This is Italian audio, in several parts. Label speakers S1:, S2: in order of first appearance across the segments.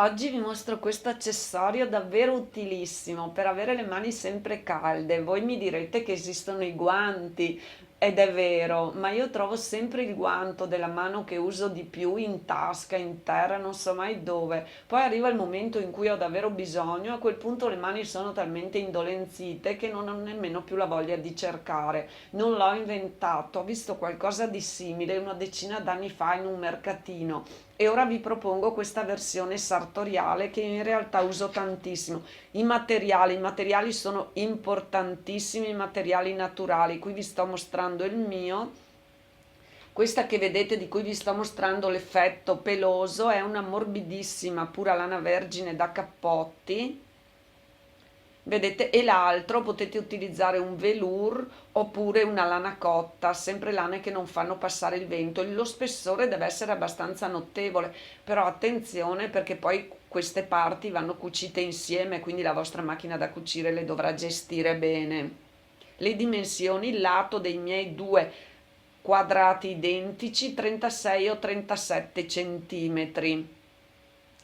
S1: Oggi vi mostro questo accessorio davvero utilissimo per avere le mani sempre calde. Voi mi direte che esistono i guanti ed è vero, ma io trovo sempre il guanto della mano che uso di più in tasca, in terra, non so mai dove. Poi arriva il momento in cui ho davvero bisogno, a quel punto le mani sono talmente indolenzite che non ho nemmeno più la voglia di cercare. Non l'ho inventato, ho visto qualcosa di simile una decina d'anni fa in un mercatino e ora vi propongo questa versione sartoriale che in realtà uso tantissimo. I materiali sono importantissimi, i materiali naturali. Qui vi sto mostrando il mio. Questa che vedete, di cui vi sto mostrando l'effetto peloso, è una morbidissima pura lana vergine da cappotti. Vedete, e l'altro potete utilizzare un velour oppure una lana cotta, sempre lane che non fanno passare il vento. Lo spessore deve essere abbastanza notevole, però attenzione perché poi queste parti vanno cucite insieme, quindi la vostra macchina da cucire le dovrà gestire bene. Le dimensioni, il lato dei miei due quadrati identici, 36 o 37 centimetri.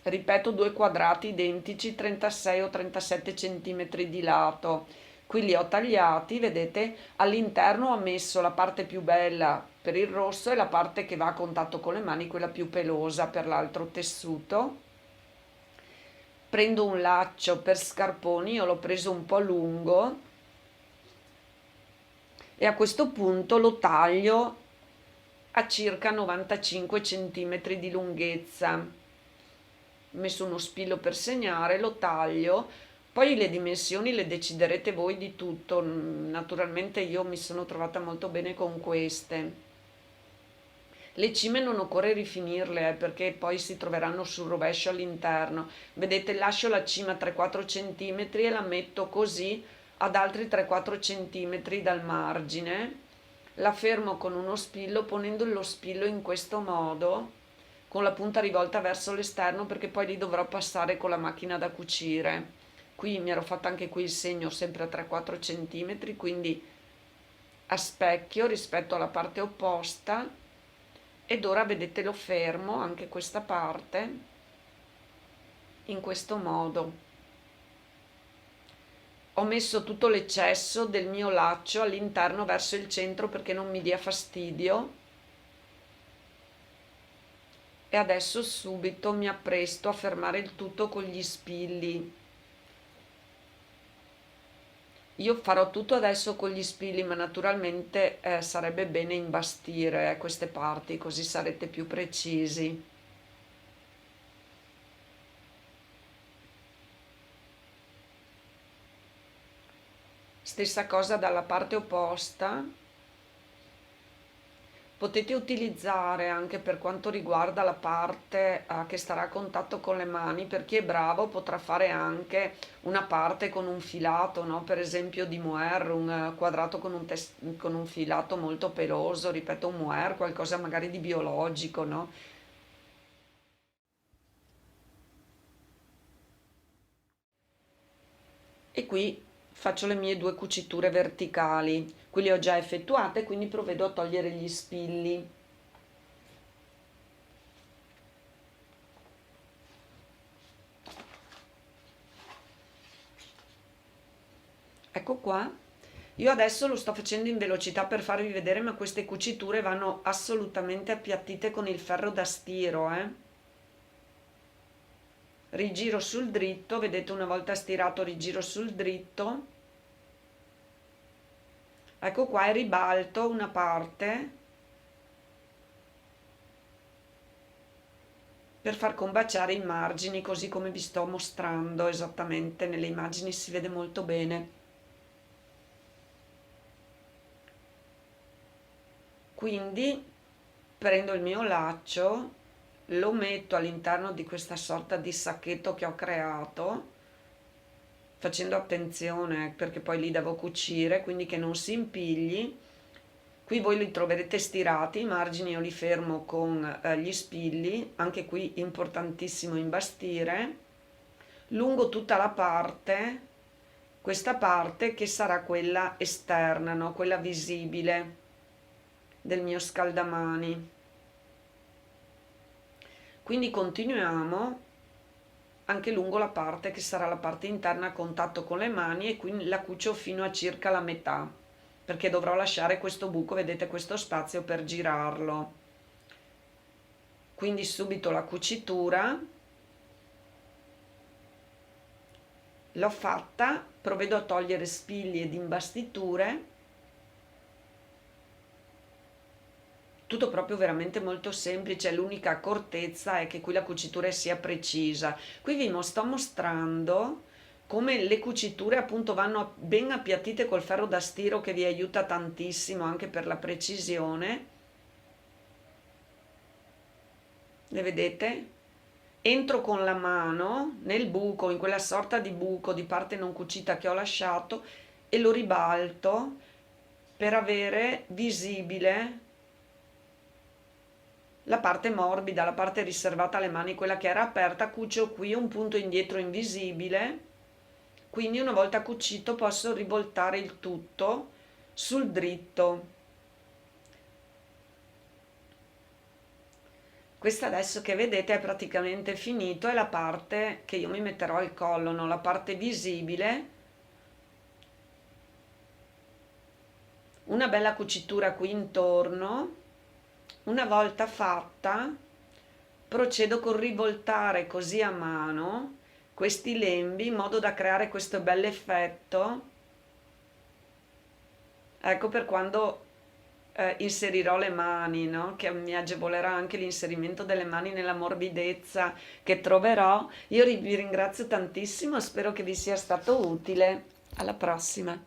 S1: Ripeto, due quadrati identici, 36 o 37 centimetri di lato. Qui li ho tagliati, vedete, all'interno ho messo la parte più bella per il rosso e la parte che va a contatto con le mani, quella più pelosa per l'altro tessuto. Prendo un laccio per scarponi, io l'ho preso un po' lungo e a questo punto lo taglio a circa 95 centimetri di lunghezza. Ho messo uno spillo per segnare, lo taglio, poi le dimensioni le deciderete voi di tutto. Naturalmente io mi sono trovata molto bene con queste. Le cime non occorre rifinirle perché poi si troveranno sul rovescio all'interno. Vedete, lascio la cima 3-4 cm e la metto così ad altri 3-4 cm dal margine. La fermo con uno spillo, ponendo lo spillo in questo modo, con la punta rivolta verso l'esterno, perché poi li dovrò passare con la macchina da cucire. Qui mi ero fatta anche qui il segno sempre a 3-4 cm, quindi a specchio rispetto alla parte opposta. Ed ora vedete lo fermo anche questa parte in questo modo. Ho messo tutto l'eccesso del mio laccio all'interno verso il centro perché non mi dia fastidio e adesso subito mi appresto a fermare il tutto con gli spilli. Io farò tutto adesso con gli spilli, ma naturalmente sarebbe bene imbastire queste parti, così sarete più precisi. Stessa cosa dalla parte opposta. Potete utilizzare anche per quanto riguarda la parte che starà a contatto con le mani, per chi è bravo potrà fare anche una parte con un filato, no? Per esempio di mohair, un quadrato con un filato molto peloso, ripeto un mohair, qualcosa magari di biologico, no? E qui faccio le mie due cuciture verticali, qui le ho già effettuate, quindi provvedo a togliere gli spilli. Ecco qua. Io adesso lo sto facendo in velocità per farvi vedere, ma queste cuciture vanno assolutamente appiattite con il ferro da stiro, Rigiro sul dritto, vedete, una volta stirato rigiro sul dritto. Ecco qua, e ribalto una parte per far combaciare i margini, così come vi sto mostrando esattamente nelle immagini, si vede molto bene. Quindi prendo il mio laccio, lo metto all'interno di questa sorta di sacchetto che ho creato, facendo attenzione perché poi li devo cucire, quindi che non si impigli. Qui voi li troverete stirati, i margini io li fermo con gli spilli, anche qui importantissimo imbastire, lungo tutta la parte, questa parte che sarà quella esterna, no? Quella visibile del mio scaldamani. Quindi continuiamo anche lungo la parte che sarà la parte interna a contatto con le mani, e quindi la cucio fino a circa la metà, perché dovrò lasciare questo buco, vedete, questo spazio per girarlo. Quindi subito la cucitura l'ho fatta, provvedo a togliere spilli ed imbastiture, tutto proprio veramente molto semplice. L'unica accortezza è che qui la cucitura sia precisa. Qui vi sto mostrando come le cuciture appunto vanno ben appiattite col ferro da stiro, che vi aiuta tantissimo anche per la precisione. Le vedete? Entro con la mano nel buco, in quella sorta di buco di parte non cucita che ho lasciato, e lo ribalto per avere visibile la parte morbida, la parte riservata alle mani, quella che era aperta. Cucio qui un punto indietro invisibile, quindi una volta cucito posso rivoltare il tutto sul dritto. Questo adesso che vedete è praticamente finito, è la parte che io mi metterò al collo, no? La parte visibile. Una bella cucitura qui intorno. Una volta fatta, procedo col rivoltare così a mano questi lembi in modo da creare questo bel effetto. Ecco, per quando inserirò le mani, no? Che mi agevolerà anche l'inserimento delle mani nella morbidezza che troverò. Io vi ringrazio tantissimo, spero che vi sia stato utile. Alla prossima.